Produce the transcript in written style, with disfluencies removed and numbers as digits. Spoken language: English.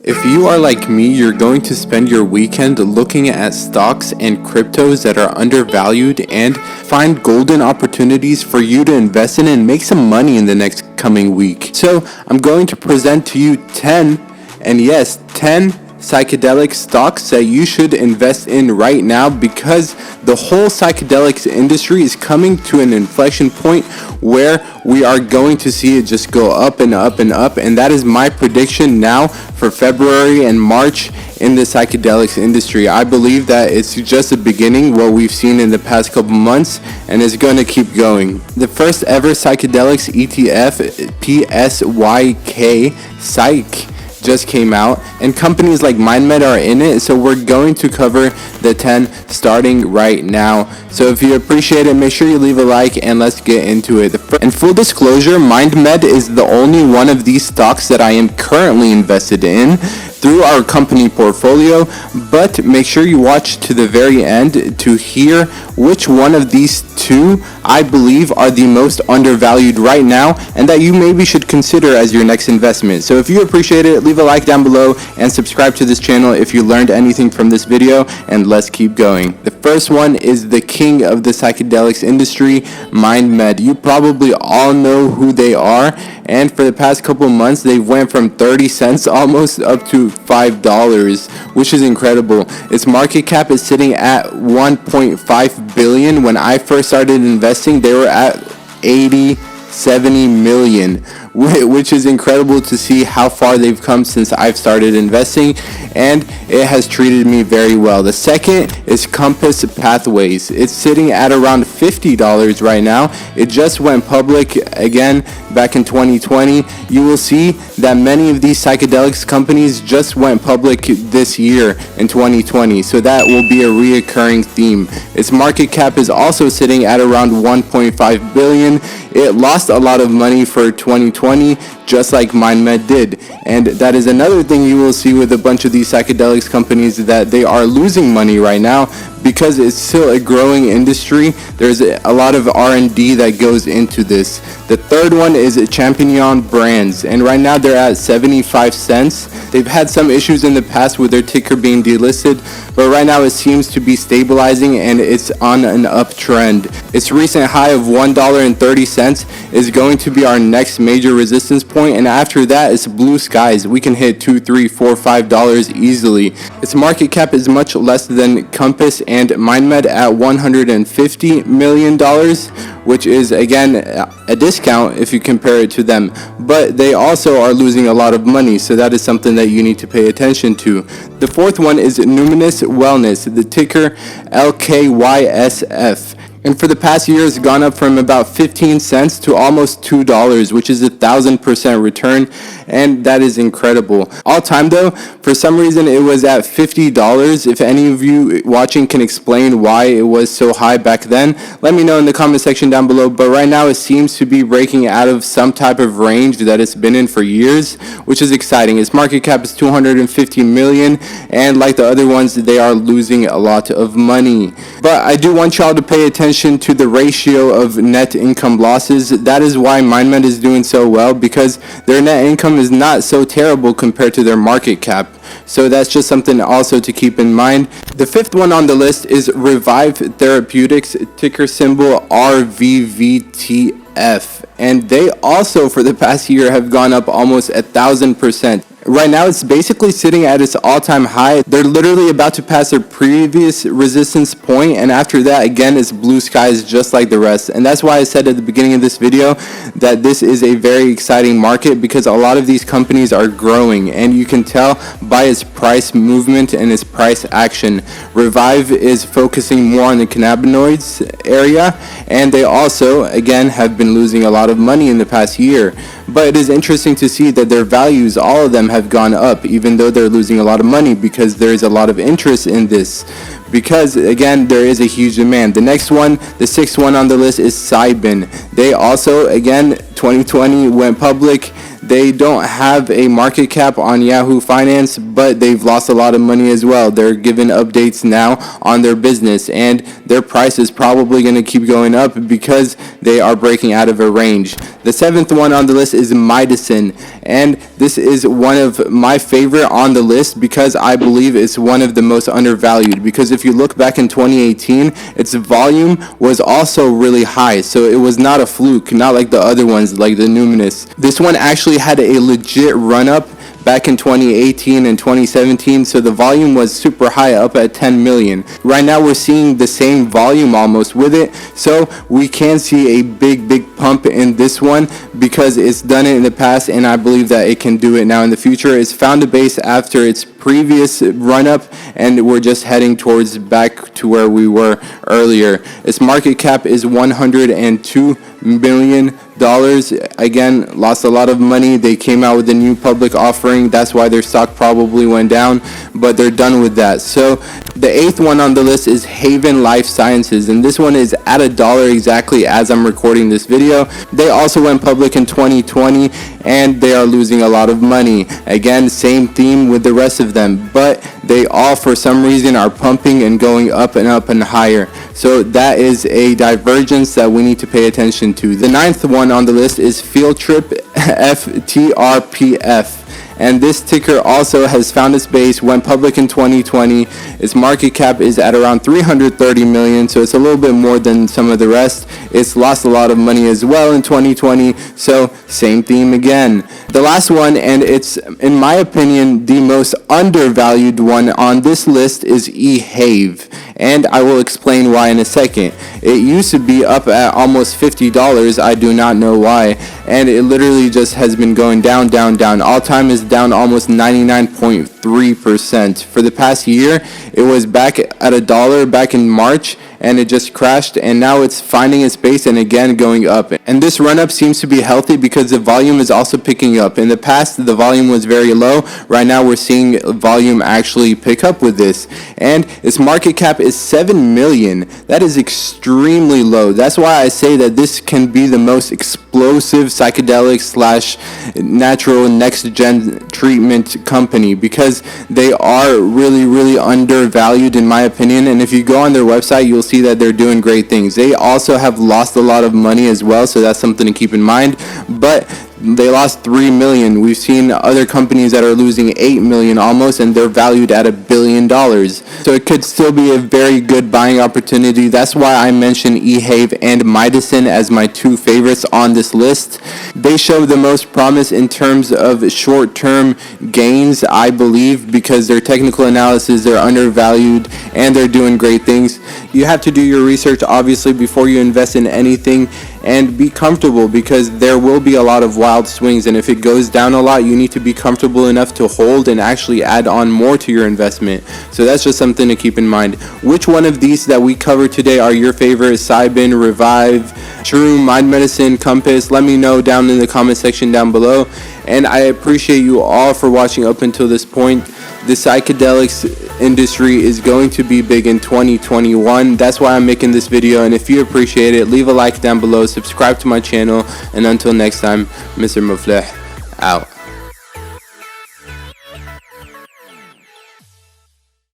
If you are like me, you're going to spend your weekend looking at stocks and cryptos that are undervalued and find golden opportunities for you to invest in and make some money in the next coming week. So I'm going to present to you 10 psychedelic stocks that you should invest in right now, because the whole psychedelics industry is coming to an inflection point where we are going to see it just go up and up and up, and that is my prediction now for February and March in the psychedelics industry. I believe that it's just the beginning, what we've seen in the past couple months, and it's going to keep going. The first ever psychedelics ETF, PSYK Psych, just came out, and companies like Mindmed are in it, so we're going to cover the 10 starting right now. So if you appreciate it, make sure you leave a like and let's get into it. And full disclosure, Mindmed is the only one of these stocks that I am currently invested in through our company portfolio, but make sure you watch to the very end to hear which one of these two I believe are the most undervalued right now and that you maybe should consider as your next investment. So if you appreciate it, leave a like down below and subscribe to this channel if you learned anything from this video, and let's keep going. The first one is the king of the psychedelics industry, Mindmed. You probably all know who they are, and for the past couple months they went from 30 cents almost up to $5, which is incredible. Its market cap is sitting at 1.5 billion. When I first started investing, they were at 70 million, which is incredible to see how far they've come since I've started investing, and it has treated me very well. The second is Compass Pathways. It's sitting at around $50 right now. It just went public again back in 2020. You will see that many of these psychedelics companies just went public this year in 2020, so that will be a reoccurring theme. Its market cap is also sitting at around 1.5 billion. It lost a lot of money for 2020, just like Mindmed did, and that is another thing you will see with a bunch of these psychedelics companies, that they are losing money right now because it's still a growing industry. There's a lot of R&D that goes into this. The third one is Champion Brands, and right now they're at 75 cents. They've had some issues in the past with their ticker being delisted, but right now it seems to be stabilizing and it's on an uptrend. Its recent high of $1.30 is going to be our next major resistance point, and after that it's blue skies. We can hit $2, $3, $4, $5 easily. Its market cap is much less than Compass and Mindmed at $150 million, which is again a discount if you compare it to them, but they also are losing a lot of money, so that is something that you need to pay attention to. The fourth one is Uminous Wellness, the ticker LKYSF. And for the past year, it's gone up from about 15 cents to almost $2, which is 1,000% return, and that is incredible. All time though, for some reason it was at $50. If any of you watching can explain why it was so high back then, let me know in the comment section down below. But right now it seems to be breaking out of some type of range that it's been in for years, which is exciting. Its market cap is 250 million, and like the other ones, they are losing a lot of money. But I do want y'all to pay attention to the ratio of net income losses. That is why Mindmed is doing so well, because their net income is not so terrible compared to their market cap. So that's just something also to keep in mind. The fifth one on the list is Revive Therapeutics, ticker symbol RVVTF. And they also for the past year have gone up almost 1,000%. Right now it's basically sitting at its all-time high. They're literally about to pass their previous resistance point, and after that again it's blue skies just like the rest. And that's why I said at the beginning of this video that this is a very exciting market, because a lot of these companies are growing, and you can tell by its price movement and its price action. Revive is focusing more on the cannabinoids area, and they also again have been losing a lot of money in the past year. But it is interesting to see that their values, all of them, have gone up, even though they're losing a lot of money, because there is a lot of interest in this, because again there is a huge demand. The next one, the sixth one on the list, is Cybin. They also again 2020 went public. They don't have a market cap on Yahoo Finance, but they've lost a lot of money as well. They're given updates now on their business, and their price is probably going to keep going up because they are breaking out of a range. The seventh one on the list is Midas, and this is one of my favorite on the list because I believe it's one of the most undervalued. Because if you look back in 2018, its volume was also really high, so it was not a fluke, not like the other ones like the uminous. This one actually had a legit run up back in 2018 and 2017, so the volume was super high, up at 10 million. Right now we're seeing the same volume almost with it, so we can see a big pump in this one because it's done it in the past, and I believe that it can do it now in the future. It's found a base after its previous run up, and we're just heading towards back to where we were earlier. Its market cap is $102 million. Again, lost a lot of money. They came out with a new public offering. That's why their stock probably went down, but they're done with that. So the eighth one on the list is Haven Life Sciences, and this one is at $1 exactly as I'm recording this video. They also went public in 2020, and they are losing a lot of money. Again, same theme with the rest of them, but they all for some reason are pumping and going up and up and higher. So that is a divergence that we need to pay attention to. The ninth one on the list is Field Trip FTRPF. And this ticker also has found its base, went public in 2020. Its market cap is at around 330 million, so it's a little bit more than some of the rest. It's lost a lot of money as well in 2020, so same theme again. The last one, and it's in my opinion the most undervalued one on this list, is Ehave, and I will explain why in a second. It used to be up at almost $50, I do not know why, and it literally just has been going down. All time is down almost 99.3%. For the past year, it was back at $1 back in March, and it just crashed, and now it's finding its base and again going up. And this run up seems to be healthy because the volume is also picking up. In the past, the volume was very low. Right now we're seeing volume actually pick up with this, and its market cap is 7 million. That is extremely low. That's why I say that this can be the most explosive psychedelic / natural next gen treatment company, because they are really undervalued in my opinion. And if you go on their website, you'll see that they're doing great things. They also have lost a lot of money as well, so that's something to keep in mind, but they lost 3 million. We've seen other companies that are losing 8 million almost, and they're valued at $1 billion. So it could still be a very good buying opportunity. That's why I mentioned Ehave and Midas as my two favorites on this list. They show the most promise in terms of short-term gains, I believe, because their technical analysis, they're undervalued, and they're doing great things. You have to do your research, obviously, before you invest in anything, and be comfortable, because there will be a lot of wild swings, and if it goes down a lot, you need to be comfortable enough to hold and actually add on more to your investment. So that's just something to keep in mind. Which one of these that we covered today are your favorite? Cybin, Revive, Shroom, Mind Medicine, Compass? Let me know down in the comment section down below, and I appreciate you all for watching up until this point. The psychedelics industry is going to be big in 2021. That's why I'm making this video, and if you appreciate it, leave a like down below, subscribe to my channel, and until next time, Mr. Mufleh out.